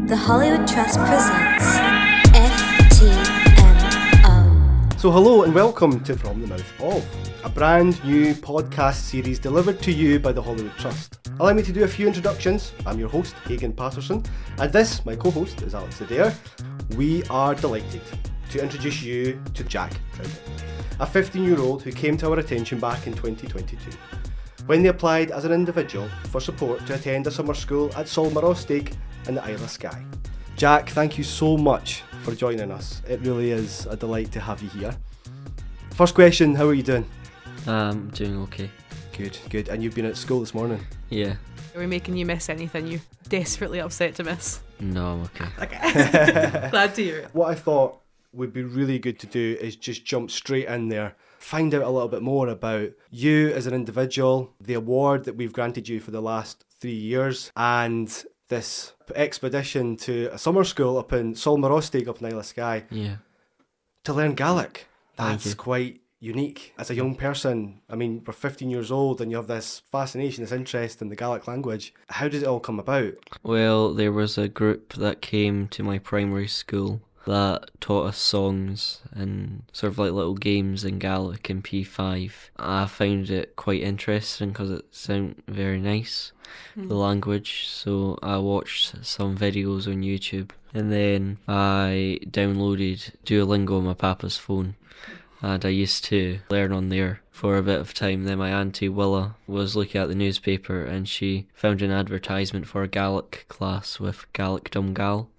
The Holywood Trust presents FTMO. So hello and welcome to From the Mouth Of, a brand new podcast series delivered to you by the Holywood Trust. Allow me to do a few introductions. I'm your host, Hagen Patterson, and this, my co-host, is Alix Adair. We are delighted to introduce you to Jack Tremble, a 15-year-old who came to our attention back in 2022, when they applied as an individual for support to attend a summer school at Sabhal Mòr Ostaig in the Isle of Skye. Jack, thank you so much for joining us. It really is a delight to have you here. First question, how are you doing? Doing okay. Good. And you've been at school this morning? Yeah. Are we making you miss anything you desperately upset to miss? No, I'm okay. Okay. Glad to hear it. What I thought would be really good to do is just jump straight in there, find out a little bit more about you as an individual, the award that we've granted you for the last 3 years, and this expedition to a summer school up in Sabhal Mòr Ostaig up in Isle of Skye to learn Gaelic. That's quite unique. As a young person, I mean, we're 15 years old and you have this fascination, this interest in the Gaelic language. How did it all come about? Well, there was a group that came to my primary school that taught us songs and sort of like little games in Gaelic in P5. I found it quite interesting because it sounded very nice, the language, so I watched some videos on YouTube and then I downloaded Duolingo on my papa's phone and I used to learn on there for a bit of time. Then my auntie Willa was looking at the newspaper and she found an advertisement for a Gaelic class with Gaelic Gal.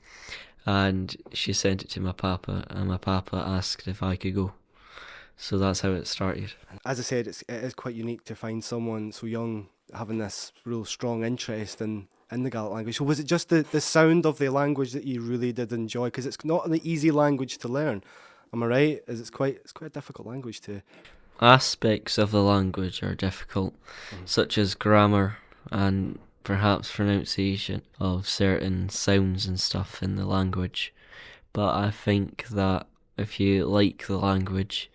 And she sent it to my papa, and my papa asked if I could go. So that's how it started. As I said, it is quite unique to find someone so young having this real strong interest in the Gaelic language. So was it just the sound of the language that you really did enjoy? Because it's not an easy language to learn. Am I right? It's quite a difficult language to... Aspects of the language are difficult, such as grammar and perhaps pronunciation of certain sounds and stuff in the language. But I think that if you like the language,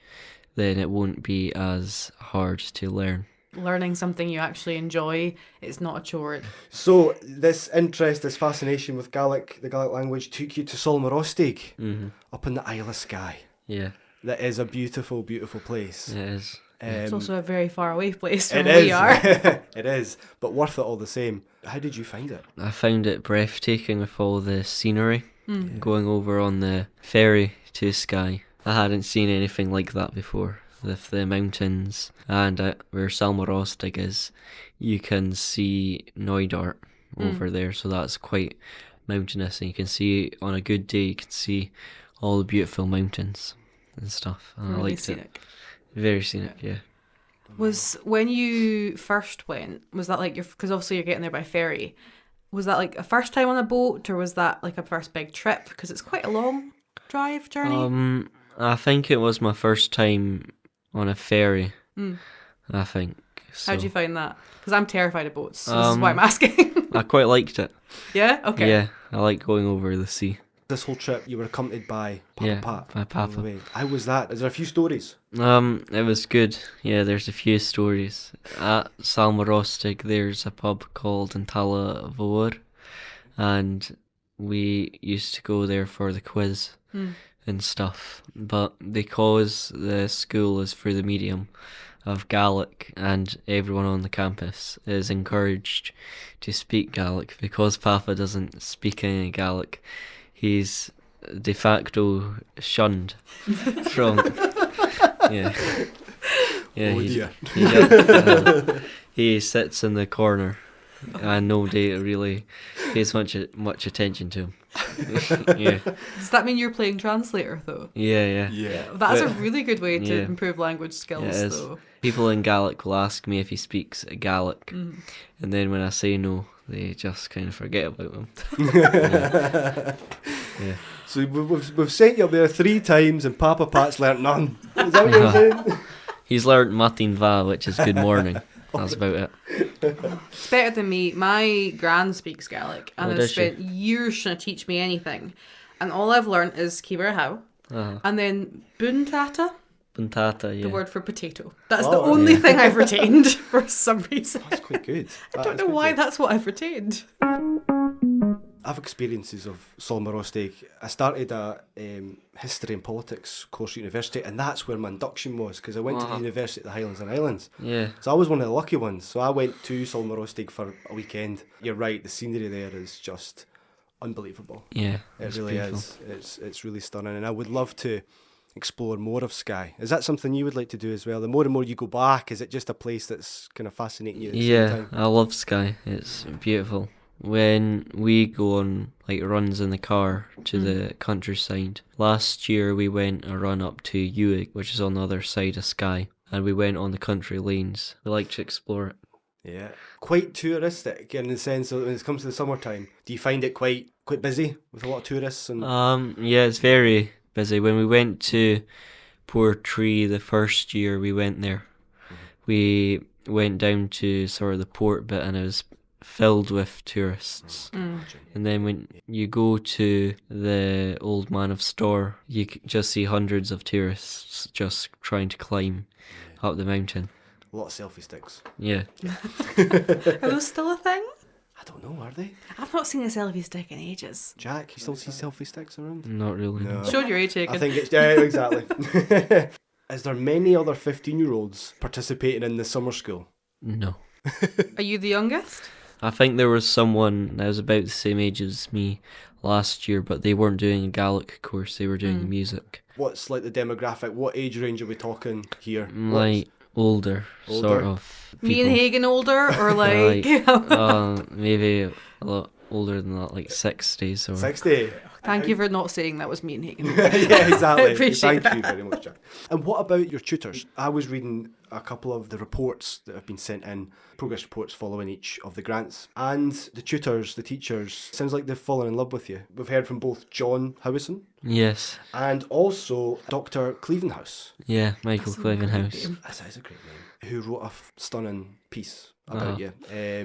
then it won't be as hard to learn. Learning something you actually enjoy, it's not a chore. So this interest, this fascination with the Gaelic language took you to Sabhal Mòr Ostaig, up in the Isle of Skye. Yeah. That is a beautiful, beautiful place. It is. It's also a very far away place from It where is. we are. It is, but worth it all the same. How did you find it? I found it breathtaking with all the scenery, going over on the ferry to Skye. I hadn't seen anything like that before, with the mountains, and where Sabhal Mòr Ostaig is, you can see Knoydart over there, so that's quite mountainous, and you can see, on a good day, you can see all the beautiful mountains and stuff, and Really I liked scenic. it. Very scenic, yeah. Was when you first went, was that like because obviously you're getting there by ferry, was that like a first time on a boat, or was that like a first big trip? Because it's quite a long journey. I think it was my first time on a ferry, I think. So. How'd you find that? Because I'm terrified of boats, so this is why I'm asking. I quite liked it. Yeah? Okay. Yeah, I like going over the sea. This whole trip, you were accompanied by Papa Pat. My all papa. the way. How was that? Is there a few stories? It was good. Yeah, there's a few stories. At Sabhal Mòr Ostaig, there's a pub called Sabhal Mòr, and we used to go there for the quiz and stuff. But because the school is through the medium of Gaelic and everyone on the campus is encouraged to speak Gaelic, because Papa doesn't speak any Gaelic, he's de facto shunned from... Yeah. Oh dear. He sits in the corner and nobody really pays much attention to him. Yeah. Does that mean you're playing translator though? Yeah. That's a really good way to improve language skills It is. though. People in Gaelic will ask me if he speaks Gaelic, and then when I say no, they just kind of forget about him. Yeah. So we've sent you up there 3 times and Papa Pat's learnt none. Is that what you're saying? He's learnt Matin Va, which is good morning. That's about it. It's better than me. My gran speaks Gaelic and has does she? spent years trying to teach me anything. And all I've learnt is Kibar How and then Buntata, Buntata, yeah. the word for potato. That's the only thing I've retained for some reason. That's quite good. I don't know why that's what I've retained. I've experiences of Sabhal Mòr Ostaig. I started a history and politics course at university, and that's where my induction was, because I went to the University of the Highlands and Islands. Yeah. So I was one of the lucky ones. So I went to Sabhal Mòr Ostaig for a weekend. You're right, the scenery there is just unbelievable. Yeah. It really beautiful. is. It's really stunning, and I would love to explore more of Skye. Is that something you would like to do as well? The more and more you go back, is it just a place that's kind of fascinating you at the Yeah, same time? I love Skye. It's beautiful. When we go on like runs in the car to the countryside, last year we went a run up to Uig, which is on the other side of Skye, and we went on the country lanes. We like to explore it. Yeah. Quite touristic in the sense of when it comes to the summertime. Do you find it quite busy with a lot of tourists? And Yeah, it's very busy. When we went to Portree the first year we went there, we went down to sort of the port bit and it was filled with tourists. And then when you go to the Old Man of Storr, you just see hundreds of tourists just trying to climb up the mountain. a lot of selfie sticks. Yeah. Are those still a thing? I don't know, are they? I've not seen a selfie stick in ages. Jack, you still see selfie sticks around? Not really. No. Showed your age, Hagen. I think it's, yeah, exactly. Is there many other 15-year-olds participating in the summer school? No. Are you the youngest? I think there was someone that was about the same age as me last year, but they weren't doing a Gaelic course, they were doing music. What's like the demographic? What age range are we talking here? Like older, sort of people. Me and Hagen older, or like... Maybe a lot older than that, like 60s or... 60? Thank you for not saying that was me and Hagen. Yeah, exactly. Appreciate Thank you very much, Jack. And what about your tutors? I was reading a couple of the reports that have been sent in, progress reports following each of the grants. And the tutors, the teachers, sounds like they've fallen in love with you. We've heard from both John Howison Yes. and also Dr. Clevenhouse. Yeah, Michael Clevenhouse. That is a great name. Who wrote a stunning piece about you.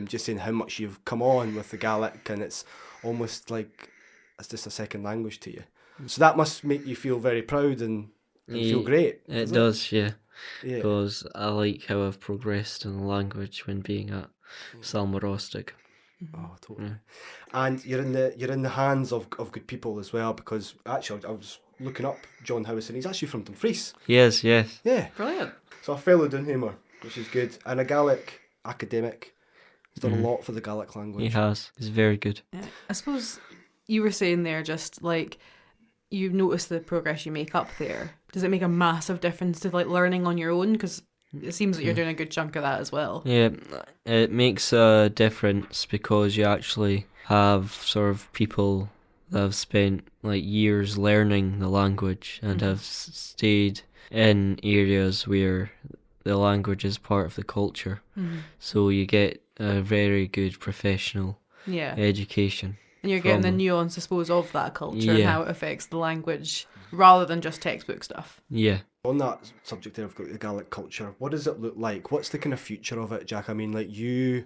Just saying how much you've come on with the Gaelic, and it's almost like it's just a second language to you. So that must make you feel very proud and feel great. It does, yeah. Yeah. Because I like how I've progressed in the language when being at Sabhal Mòr Ostaig. Oh, totally. And you're in the hands of good people as well, because actually I was looking up John Howison. He's actually from Dumfries. Yes, yes. Yeah. Brilliant. So a fellow Dunhamer, which is good, and a Gaelic academic. He's done a lot for the Gaelic language. He has. He's very good. Yeah. I suppose you were saying there just like you notice the progress you make up there. Does it make a massive difference to like learning on your own? Because it seems that you're doing a good chunk of that as well. Yeah, it makes a difference because you actually have sort of people that have spent like years learning the language and have stayed in areas where the language is part of the culture. So you get a very good professional Yeah. education. And you're getting the from- nuance, I suppose, of that culture and Yeah. how it affects the language rather than just textbook stuff. Yeah. On that subject there of the Gaelic culture, what does it look like? What's the kind of future of it, Jack? I mean, like, you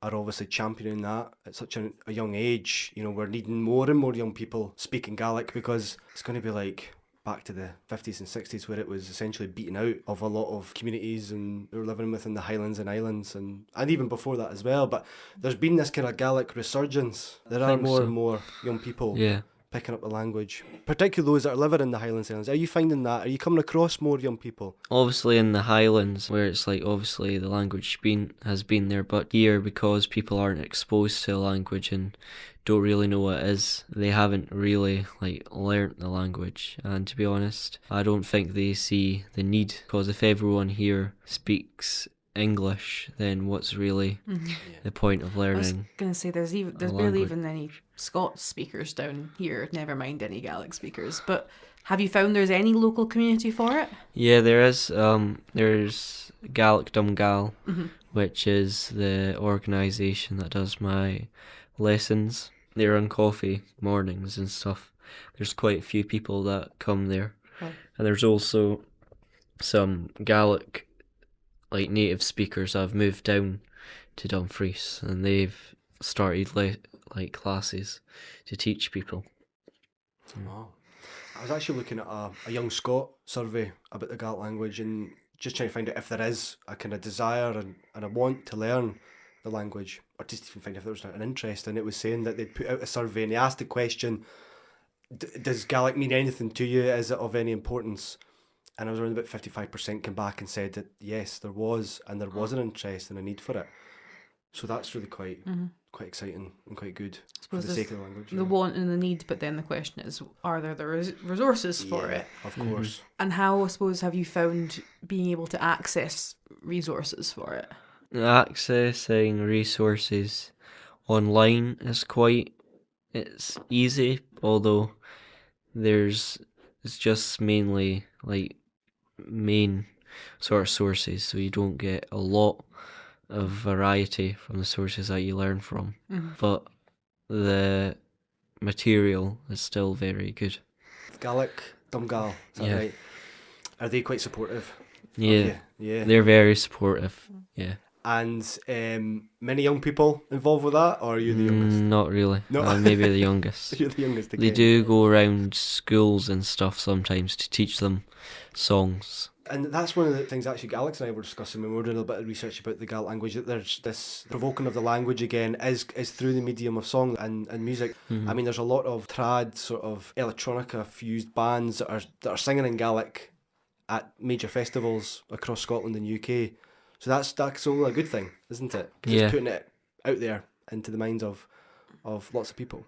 are obviously championing that at such a young age. You know, we're needing more and more young people speaking Gaelic, because it's going to be like back to the 50s and 60s where it was essentially beaten out of a lot of communities and they were living within the Highlands and Islands and even before that as well. But there's been this kind of Gaelic resurgence. There are think more so. and more young people Yeah. picking up the language, particularly those that are living in the Highlands and Islands. Are you finding that? Are you coming across more young people? Obviously in the Highlands, where it's like obviously the language has been there, but here because people aren't exposed to the language and don't really know what it is, they haven't really like learnt the language. And to be honest, I don't think they see the need, because if everyone here speaks English, then what's really the point of I was learning? going to say there's barely language. even any Scots speakers down here, never mind any Gaelic speakers. But have you found there's any local community for it? Yeah, there is. There's Gaelic Dumgal, which is the organisation that does my lessons. They run coffee mornings and stuff. There's quite a few people that come there. Oh. And there's also some Gaelic like native speakers that have moved down to Dumfries, and they've started like classes to teach people. Wow. I was actually looking at a young Scot survey about the Gaelic language and just trying to find out if there is a kind of desire and a want to learn the language, or just even find if there was an interest. And it was saying that they'd put out a survey and they asked the question, does Gaelic mean anything to you? Is it of any importance? And I was around about 55% came back and said that yes, there was, and there was an interest and a need for it. So that's really quite exciting and quite good for the sake of the language. The want and the need, but then the question is, are there the resources for it? Of course. And how, I suppose, have you found being able to access resources for it? Accessing resources online is it's easy, although it's just mainly like main sort of sources, so you don't get a lot of variety from the sources that you learn from. But the material is still very good. Gaelic, Dumgal, is that right? Are they quite supportive? Yeah. Yeah. They're very supportive. Yeah. And many young people involved with that, or are you the youngest? Not really. No. Maybe the youngest. You're the youngest again. They do go around schools and stuff sometimes to teach them songs. And that's one of the things actually Alex and I were discussing when we were doing a little bit of research about the Gaelic language, that there's this provoking of the language again is through the medium of song and music. I mean, there's a lot of trad sort of electronica fused bands that are singing in Gaelic at major festivals across Scotland and UK. So that's all a good thing, isn't it? 'Cause it's putting it out there into the minds of lots of people.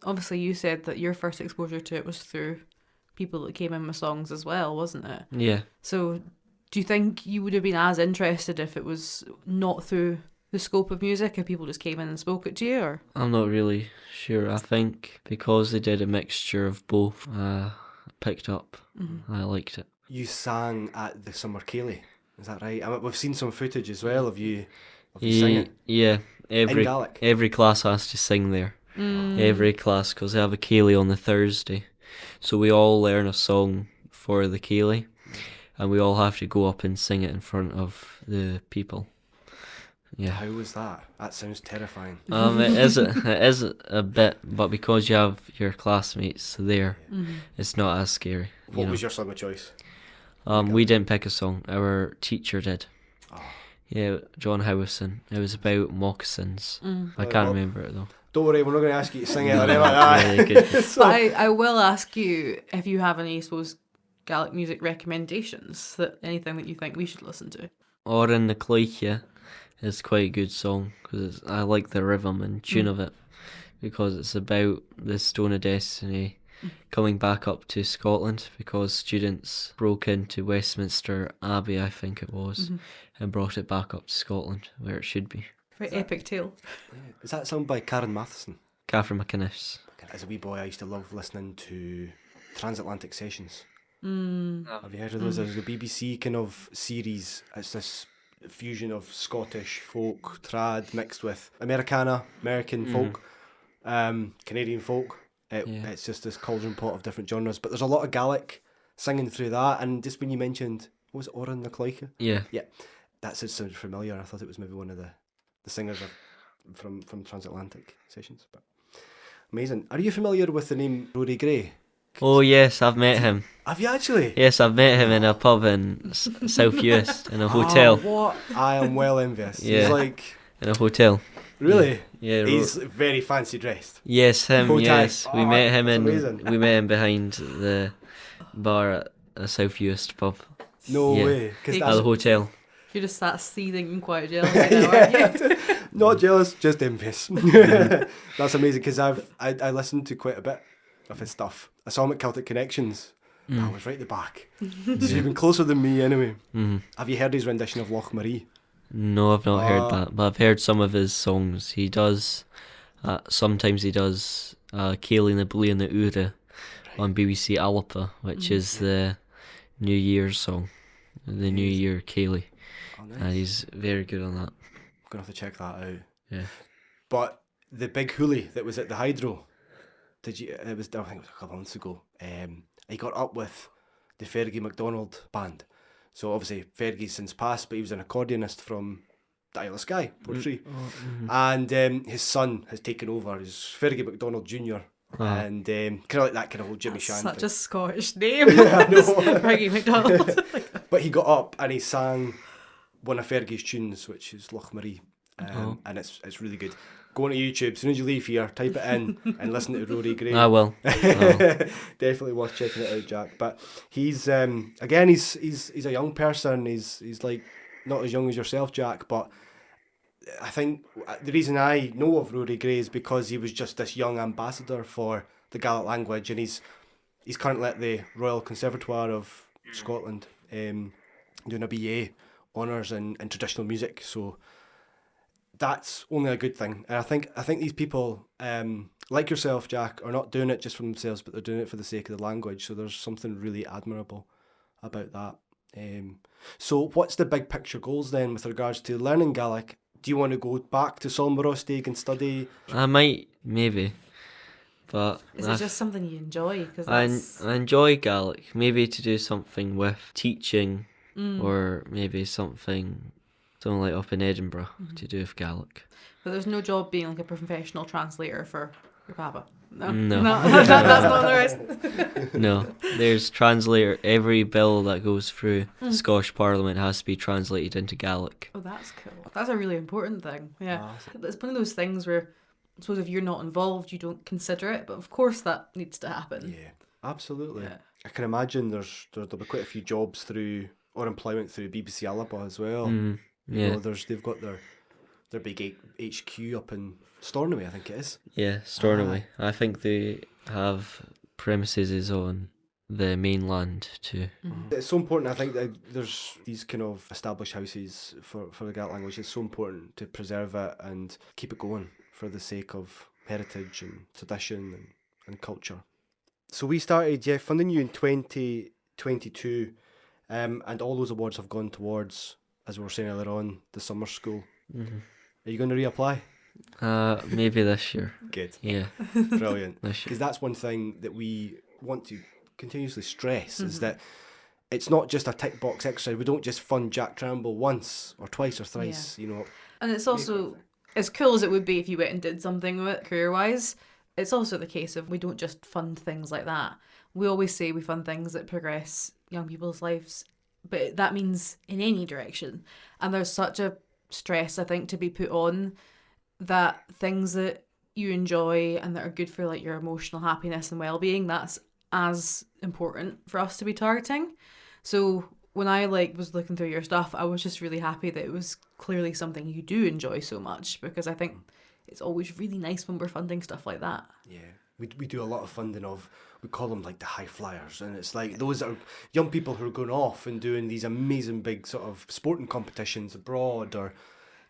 Obviously, you said that your first exposure to it was through people that came in with songs as well, wasn't it? Yeah. So do you think you would have been as interested if it was not through the scope of music, if people just came in and spoke it to you? Or I'm not really sure. I think because they did a mixture of both, I picked up. I liked it. You sang at the Summer Ceilidh, is that right? I mean, we've seen some footage as well of you singing. Yeah. In Gaelic. Every class has to sing there. Every class, because they have a Ceilidh on the Thursday. So we all learn a song for the Ceilidh, and we all have to go up and sing it in front of the people. Yeah. How was that? That sounds terrifying. It is a bit, but because you have your classmates there, it's not as scary. What was your song of choice? We didn't pick a song. Our teacher did. Oh. Yeah, John Howison. It was about moccasins. I can't remember it though. Don't worry, we're not going to ask you to sing it or anything like that. Really good. So- but I will ask you if you have any, I suppose, Gaelic music recommendations, anything that you think we should listen to. Oran na Cloiche is quite a good song because I like the rhythm and tune of it, because it's about the Stone of Destiny coming back up to Scotland because students broke into Westminster Abbey, I think it was, and brought it back up to Scotland where it should be. Very epic tale. Is that sung by Karen Matheson? Catherine McInnes. As a wee boy, I used to love listening to Transatlantic Sessions. Have you heard of those? There's the BBC kind of series. It's this fusion of Scottish folk, trad, mixed with American folk, Canadian folk. It's just this cauldron pot of different genres. But there's a lot of Gaelic singing through that. And just when you mentioned, what was it, Oran na Cloiche? Yeah. That sounded familiar. I thought it was maybe one of the singers from Transatlantic Sessions. But amazing. Are you familiar with the name Rory Gray? Oh yes, I've met him. Have you actually? Yes, I've met him in a pub in South Uist, in a hotel. What? I am well envious. Yeah. He's like... In a hotel. Really? Yeah. He's very fancy dressed. Yes, him. Bow tie. Yes, we met him amazing. We met him behind the bar at a South Uist pub. No Yeah. way. At the hotel. You just sat seething and quite jealous now, aren't you? Not jealous, just envious. That's amazing because I listened to quite a bit of his stuff. I saw him at Celtic Connections. I was right at the back. He's even closer than me anyway. Have you heard his rendition of Loch Marie? No, I've not heard that, but I've heard some of his songs. He does, sometimes he does Ceilidh na Blia na Ura on BBC Alapa, which is the New Year's song, the New Year Ceilidh. Oh, nice. And he's very good on that. I'm going to have to check that out. Yeah. But the big hoolie that was at the Hydro, I think it was a couple of months ago, he got up with the Fergie MacDonald band. So obviously Fergie's since passed, but he was an accordionist from the Isle of Skye, Portree. And his son has taken over, is Fergie MacDonald Jr. And kind of like that kind of old Jimmy Shan Such thing. a Scottish name. Yeah, I know. Fergie MacDonald. But he got up and he sang one of Fergie's tunes, which is Loch Marie. and it's really good. Go on to YouTube as soon as you leave here, type it in and listen to Rory Gray. I will. Definitely worth checking it out, Jack. But he's again, he's a young person. He's like not as young as yourself, Jack, but I think the reason I know of Rory Gray is because he was just this young ambassador for the Gaelic language, and he's currently at the Royal Conservatoire of Scotland, doing a BA honours in traditional music. So that's only a good thing. And I think these people, like yourself, Jack, are not doing it just for themselves, but they're doing it for the sake of the language. So there's something really admirable about that. So what's the big picture goals then with regards to learning Gaelic? Do you want to go back to Sabhal Mòr Ostaig and study? I might, maybe. But Is it just something you enjoy? Because I enjoy Gaelic. Maybe to do something with teaching, or maybe something like up in Edinburgh to do with Gaelic. But there's no job being like a professional translator for your papa. No. No. That's not on the rest. No, there's translator. Every bill that goes through Scottish Parliament has to be translated into Gaelic. Oh, that's cool. That's a really important thing. Yeah. It's one of those things where I suppose if you're not involved, you don't consider it, but of course that needs to happen. Yeah, absolutely. Yeah. I can imagine there'll be quite a few jobs through, or employment through BBC Alaba as well. Yeah. You know, they've got their big HQ up in Stornoway, I think it is. Yeah, Stornoway. I think they have premises on the mainland too. It's so important, I think, that there's these kind of established houses for the Gaelic language. It's so important to preserve it and keep it going for the sake of heritage and tradition and culture. So we started, funding you in 2022, and all those awards have gone towards, as we were saying earlier on, the summer school. Are you going to reapply? Maybe this year. Good. Yeah. Brilliant. This year. Because that's one thing that we want to continuously stress, is that it's not just a tick box exercise. We don't just fund Jack Tremble once or twice or thrice, you know. And it's also, as cool as it would be if you went and did something with it career-wise, it's also the case of we don't just fund things like that. We always say we fund things that progress young people's lives, but that means in any direction. And there's such a stress, I think, to be put on that things that you enjoy and that are good for like your emotional happiness and well-being, that's as important for us to be targeting. So when I was looking through your stuff, I was just really happy that it was clearly something you do enjoy so much, because I think it's always really nice when we're funding stuff like that. Yeah, we do a lot of funding of, we call them like the high flyers, and it's like those are young people who are going off and doing these amazing big sort of sporting competitions abroad, or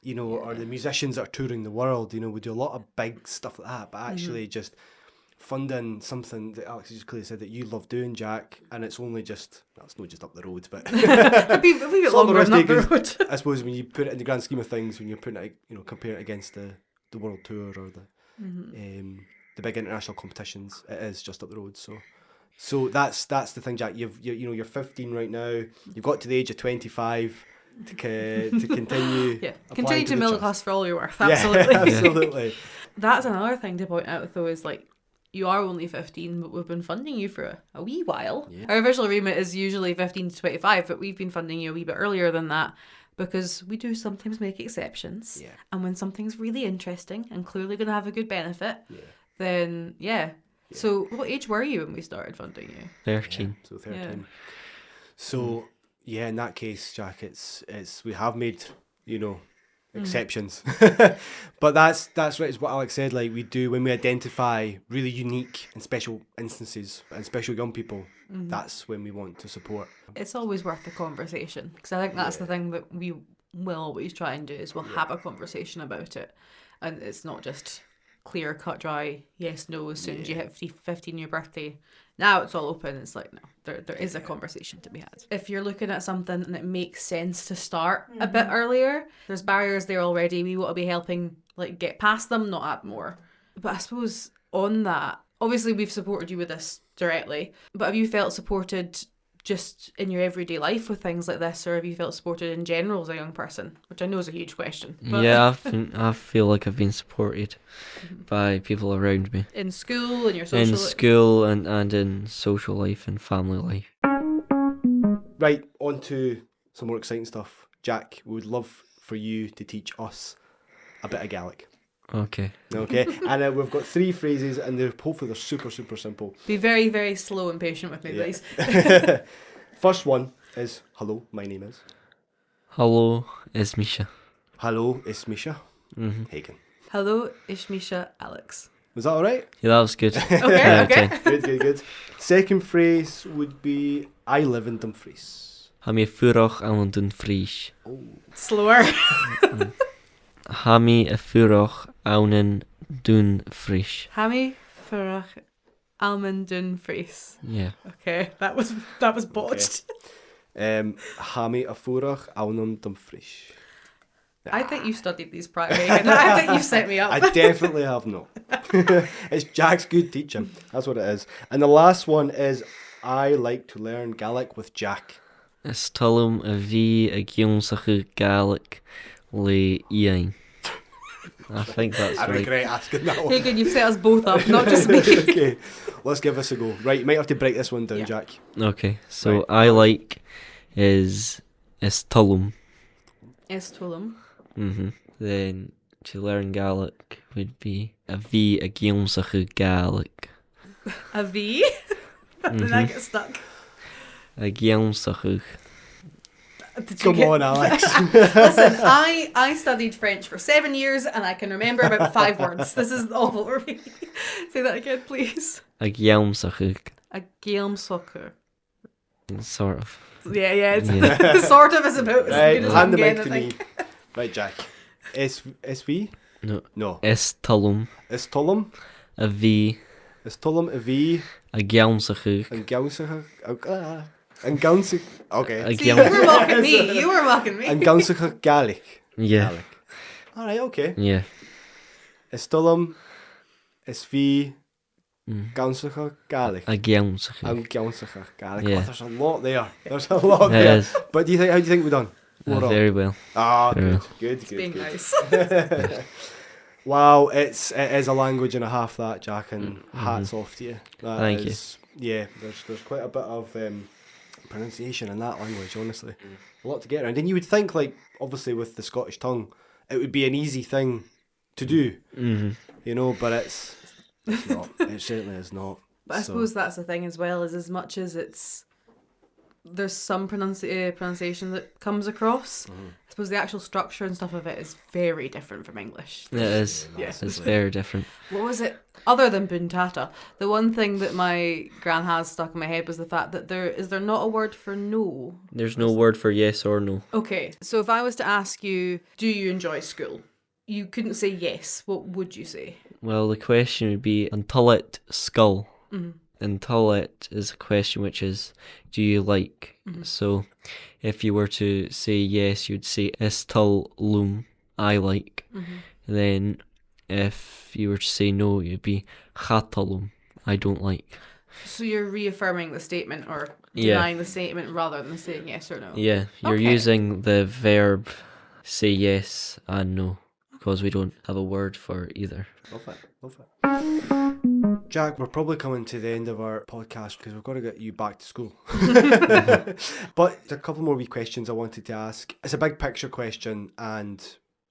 you know, or the musicians that are touring the world. You know, we do a lot of big stuff like that, but actually just funding something that Alex just clearly said that you love doing, Jack, and it's only just, well, it's not just up the road, but It'd be a bit longer than up the road. I suppose when you put it in the grand scheme of things, when you're putting it, you know, compare it against the world tour or the big international competitions, it is just up the road. So that's the thing, Jack. You're 15 right now. You've got to the age of 25 to continue. Continue to milk us for all you're worth. Absolutely. Absolutely. Yeah, absolutely. That's another thing to point out though, is you are only 15, but we've been funding you for a wee while. Yeah. Our official remit is usually 15 to 25, but we've been funding you a wee bit earlier than that, because we do sometimes make exceptions. Yeah. And when something's really interesting and clearly going to have a good benefit, then So what age were you when we started funding you? 13. Yeah, so 13. Yeah. So in that case, Jack, it's we have made, you know, exceptions. But that's right, it's what Alex said, we do when we identify really unique and special instances and special young people, that's when we want to support. It's always worth a conversation, because I think that's the thing that we will always try and do, is we'll have a conversation about it, and it's not just clear cut dry yes no as soon as you hit 15 your birthday. Now it's all open. It's no, there is a conversation to be had. If you're looking at something and it makes sense to start a bit earlier, there's barriers there already. We want to be helping get past them, not add more. But I suppose on that, obviously we've supported you with this directly, but have you felt supported just in your everyday life with things like this, or have you felt supported in general as a young person? Which I know is a huge question. But yeah, I feel like I've been supported by people around me. In school, in your social life? In school and in social life and family life. Right, on to some more exciting stuff. Jack, we would love for you to teach us a bit of Gaelic. Okay. Okay, and we've got 3 phrases, and hopefully they're super, super simple. Be very, very slow and patient with me, Yeah. please. First one is, hello, my name is. Hello, it's Misha. Hello, it's Misha. Mm-hmm. Hagen. Hello, Ishmisha Alex. Was that alright? Yeah, that was good. Okay, okay. Good. Second phrase would be, I live in Dumfries. Ha mi furach an dun frisch. Slower. Ha mi a furach an dun frisch. Hami Furach Almondun Fries. Yeah. Okay, that was botched. Ha mi a furach aunum Dumfries. I think you studied these prior. I think you set me up. I definitely have not. It's Jack's good teaching. That's what it is. And the last one is, I like to learn Gaelic with Jack. Is talum a bhí a gionsach Gaelic le iain. I think that's I right. regret asking that one. Hagen, you've set us both up, not just me. Okay, let's give this a go. Right, you might have to break this one down, Yeah. Jack. Okay, so Right. I like is talum. Estulum. Then to learn Gaelic would be a bhí a gionsach Gaelic. A V. Then I get stuck. A gionsach. Did you Come get- on, Alex. Listen, I studied French for 7 years and I can remember about 5 words. This is awful for me. Say that again, please. A gionsach. A Guillaume soccer. Sort of. Yeah, it's Yeah. sort of is about as Right, good as hand I'm the mic getting, to I me. think. Right, Jack. SV? No. No. Is talum Is Tullum? a bhí Is Tullum a V? a gionsach. And Gausach? And Gausach? Okay. A See, you were gionsach. mocking me. You were mocking me. And Gausach Gaelic. Yeah. Gaelic. Alright, okay. Yeah. Is Tullum, is V, Mm. Gausach Gaelic. A gionsach. And Gausach Gaelic. Yeah. Oh, there's a lot there. There's a lot It there. is. But how do you think we've done? Overall? Very well. Ah, Very good, well. good, Being good. nice. Wow, it is a language and a half, that, Jack, and hats off to you. That Thank you. is- Yeah, there's quite a bit of pronunciation in that language, honestly. A lot to get around. And you would think, like, obviously with the Scottish tongue, it would be an easy thing to do, you know, but it's not. It certainly is not. But I So- suppose that's the thing as well, is as much as there's some pronunciation that comes across, I suppose the actual structure and stuff of it is very different from English. It is. Yeah. It's very different. What was it? Other than Buntata, the one thing that my gran has stuck in my head was the fact that there not a word for no? There's no word for yes or no. Okay, so if I was to ask you, do you enjoy school? You couldn't say yes. What would you say? Well, the question would be Untulit skull. Untulit is a question which is, do you like? So if you were to say yes, you'd say Istul lum, I like. Then if you were to say no, you'd be Chatalum, I don't like. So you're reaffirming the statement or Yeah. denying the statement rather than saying yes or no? Yeah, you're Okay. using the verb say yes and no, because we don't have a word for either. Love it, love it. Jack, we're probably coming to the end of our podcast because we've got to get you back to school. But there's a couple more wee questions I wanted to ask. It's a big picture question and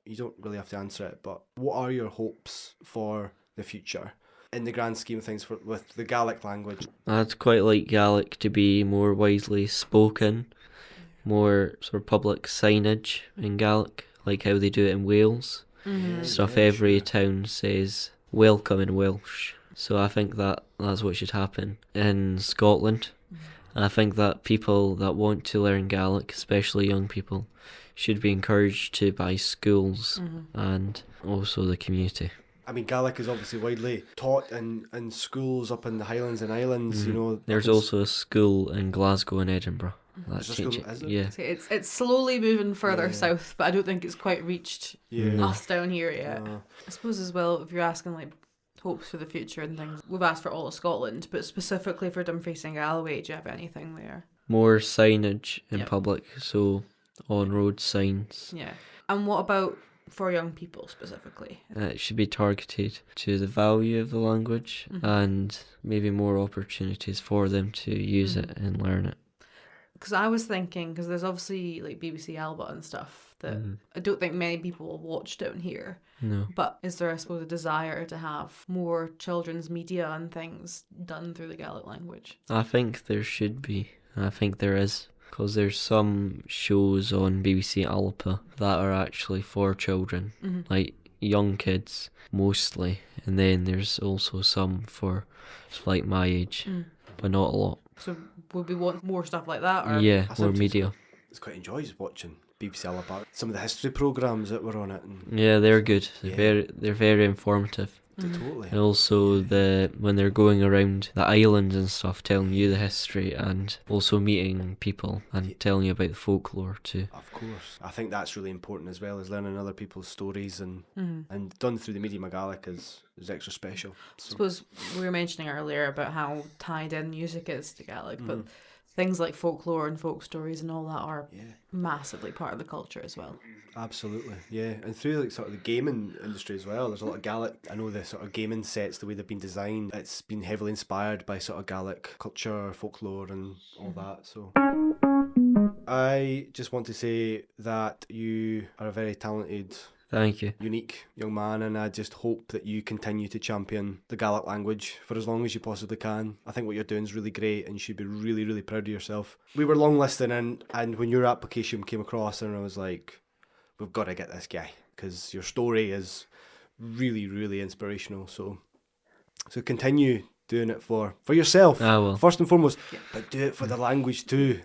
you don't really have to answer it, but what are your hopes for the future in the grand scheme of things with the Gaelic language? I'd quite like Gaelic to be more widely spoken, more sort of public signage in Gaelic, like how they do it in Wales. Stuff every town says welcome in Welsh. So I think that's what should happen in Scotland. And I think that people that want to learn Gaelic, especially young people, should be encouraged to by schools and also the community. I mean, Gaelic is obviously widely taught in schools up in the Highlands and Islands, you know. There's up in- also a school in Glasgow and Edinburgh. There's a school, is there? Yeah. See, it's slowly moving further south, but I don't think it's quite reached Yeah. us down here yet. No. I suppose as well, if you're asking like hopes for the future and things, we've asked for all of Scotland, but specifically for Dumfries and Galloway, do you have anything there? More signage in Yep. public, so on-road signs. Yeah. And what about for young people specifically? It should be targeted to the value of the language and maybe more opportunities for them to use it and learn it. Because I was thinking, because there's obviously like BBC Alba and stuff that I don't think many people have watched down here. No. But is there, I suppose, a desire to have more children's media and things done through the Gaelic language? I think there should be. I think there is. Because there's some shows on BBC Alpa that are actually for children. Like young kids, mostly. And then there's also some for like my age. But not a lot. So would we want more stuff like that? Or? Yeah, I more sometimes media. It's quite enjoys watching BBC Alba. Some of the history programmes that were on it. And Yeah, they're good. They're Yeah. they're very informative. totally. And also when they're going around the islands and stuff, telling you the history and also meeting people and telling you about the folklore too. Of course. I think that's really important as well, as learning other people's stories and done through the Media Gaelic is extra special. I So, suppose we were mentioning earlier about how tied in music is to Gaelic, but things like folklore and folk stories and all that are massively part of the culture as well. absolutely, yeah. And through like sort of the gaming industry as well, there's a lot of Gaelic. I know the sort of gaming sets, the way they've been designed, it's been heavily inspired by sort of Gaelic culture, folklore and all that. So I just want to say that you are a very talented, Thank you. unique young man, and I just hope that you continue to champion the Gaelic language for as long as you possibly can. I think what you're doing is really great and you should be really, really proud of yourself. We were long listing and when your application came across, and I was like, we've got to get this guy because your story is really, really inspirational. So continue doing it for yourself, I will. first and foremost, but do it for the language too.